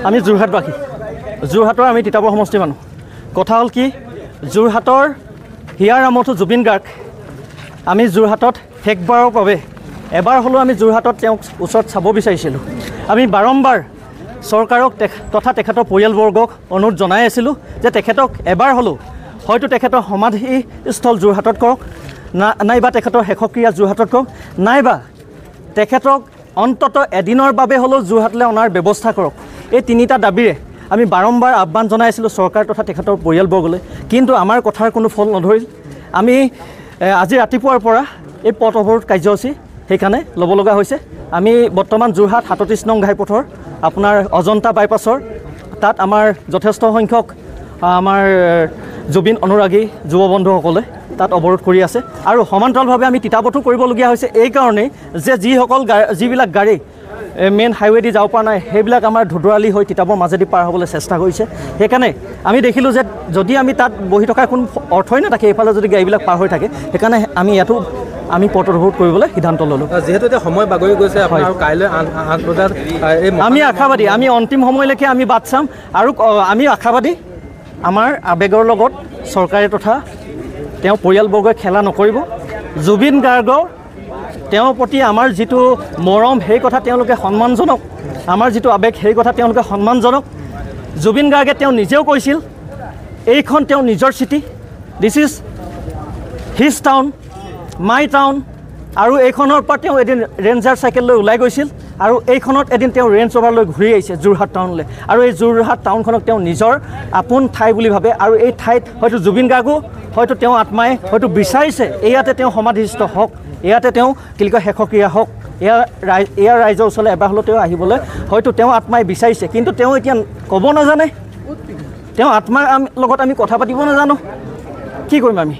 আমি যোৰহাটবাসী যোৰহাটৰ আমি তিতাবৰ সমষ্টিৰ মানুহ কথা হ'ল কি যোৰহাটৰ হিয়াৰ আমঠু জুবিন গাৰ্গ আমি যোৰহাটত শেষবাৰৰ বাবে এবাৰ হ'লেও আমি যোৰহাটত তেওঁক ওচৰত চাব বিচাৰিছিলোঁ আমি বাৰম্বাৰ চৰকাৰক তথা তেখেতৰ পৰিয়ালবৰ্গক অনুৰোধ জনাই আছিলোঁ যে তেখেতক এবাৰ হ'লেও হয়তো তেখেতৰ সমাধিস্থল যোৰহাটত কৰক নাইবা তেখেতৰ শেষক্ৰিয়া যোৰহাটত কৰক নাইবা তেখেতক অন্তত এদিনৰ বাবে হ'লেও যোৰহাটলৈ অনাৰ ব্যৱস্থা কৰক এই তিনিটা দাবীৰে আমি বাৰম্বাৰ আহ্বান জনাই আছিলোঁ চৰকাৰ তথা তেখেতৰ পৰিয়ালবৰ্গলৈ কিন্তু আমাৰ কথাৰ কোনো ফল নধৰিল আমি আজি ৰাতিপুৱাৰ পৰা এই পথ অৱৰোধ কাৰ্যসূচী সেইকাৰণে ল'ব লগা হৈছে আমি বৰ্তমান যোৰহাট ৩৭ নং ঘাইপথৰ আপোনাৰ অজন্তা বাইপাছৰ তাত আমাৰ যথেষ্ট সংখ্যক আমাৰ জুবিন অনুৰাগী যুৱ বন্ধুসকলে তাত অৱৰোধ কৰি আছে আৰু সমান্তৰালভাৱে আমি তিতাবতো কৰিবলগীয়া হৈছে এই কাৰণেই যে যিবিলাক গাড়ী মেইন হাইৱেদি যাব পৰা নাই সেইবিলাক আমাৰ ধুদৰালি হৈ তিতাবৰ মাজেদি পাৰ হ'বলৈ চেষ্টা কৰিছে সেইকাৰণে আমি দেখিলোঁ যে যদি আমি তাত বহি থকা কোনো অৰ্থই নাথাকে এইফালে যদি গাড়ীবিলাক পাৰ হৈ থাকে সেইকাৰণে আমি ইয়াতো আমি পথ অৱৰোধ কৰিবলৈ সিদ্ধান্ত ল'লোঁ যিহেতু এতিয়া সময় বাগৰি গৈছে আৰু কাইলৈ 8 বজাত আমি আশাবাদী আমি অন্তিম সময়লৈকে আমি বাট চাম আৰু আমি আশাবাদী আমাৰ আৱেগৰ লগত চৰকাৰে তথা তেওঁ পৰিয়ালবৰ্গই খেলা নকৰিব জুবিন গাৰ্গৰ তেওঁৰ প্ৰতি আমাৰ যিটো মৰম সেই কথা তেওঁলোকে সন্মানজনক আমাৰ যিটো আৱেগ সেই কথা তেওঁলোকে সন্মানজনক জুবিন গাৰ্গে তেওঁ নিজেও কৈছিল এইখন তেওঁ নিজৰ city this is his town my town আৰু এইখনৰ পৰা তেওঁ এদিন ৰেঞ্জাৰ চাইকেল লৈ ওলাই গৈছিল আৰু এইখনত এদিন তেওঁ ৰেঞ্জ অভাৰলৈ ঘূৰি আহিছে যোৰহাট টাউনলৈ আৰু এই যোৰহাট টাউনখনক তেওঁ নিজৰ আপোন ঠাই বুলি ভাবে আৰু এই ঠাইত হয়তো জুবিন গাৰ্গো হয়তো তেওঁ আত্মাই হয়তো বিচাৰিছে ইয়াতে তেওঁ সমাধিস্থ হওক ইয়াতে তেওঁ কিলিকা শেষক্ৰিয়া হওক ইয়াৰ ৰাইজৰ ওচৰলৈ এবাৰ হ'লেও তেওঁ আহিবলৈ হয়তো তেওঁ আত্মাই বিচাৰিছে কিন্তু তেওঁ এতিয়া ক'ব নাজানে তেওঁ আত্মাৰ লগত আমি কথা পাতিব নাজানো কি কৰিম আমি